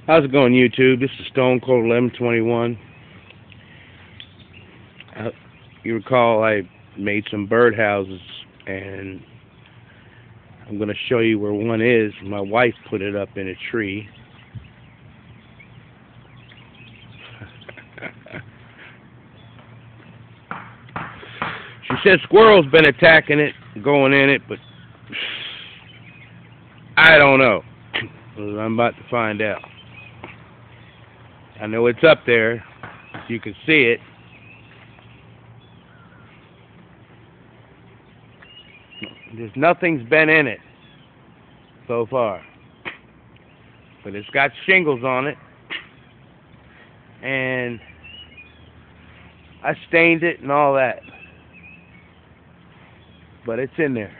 How's it going, YouTube? This is Stone Cold 1121. You recall I made some birdhouses, and I'm going to show you where one is. My wife put it up in a tree. She said squirrels been attacking it, going in it, but I don't know. I'm about to find out. I know it's up there. You can see it. Nothing's been in it so far. But it's got shingles on it. And I stained it and all that. But it's in there.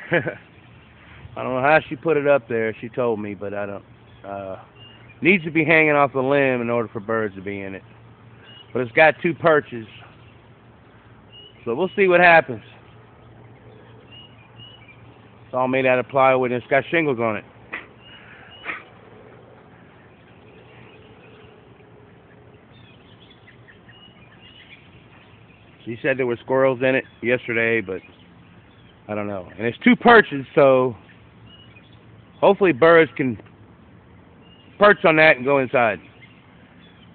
I don't know how she put it up there. She told me, but I don't. Needs to be hanging off the limb in order for birds to be in it. But it's got two perches. So we'll see what happens. It's all made out of plywood and it's got shingles on it. She said there were squirrels in it yesterday, but I don't know. And it's two perches, so hopefully birds can perch on that and go inside.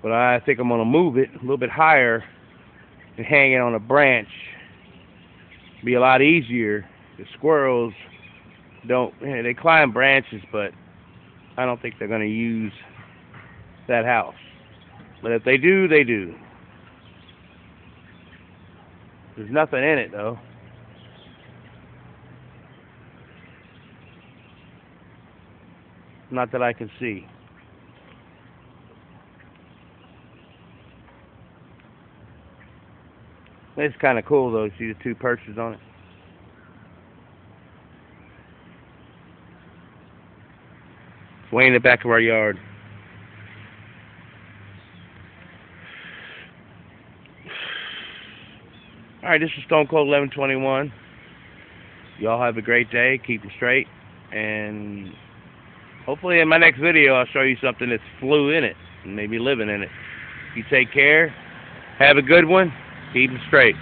But I think I'm going to move it a little bit higher and hang it on a branch. It'll be a lot easier. The squirrels they climb branches, but I don't think they're going to use that house. But if they do, they do. There's nothing in it, though. Not that I can see. It's kind of cool, though. See the two perches on it? It's way in the back of our yard. Alright, this is Stone Cold 1121. Y'all have a great day. Keep them straight. And hopefully in my next video I'll show you something that's flew in it and maybe living in it. You take care. Have a good one. Keep them straight.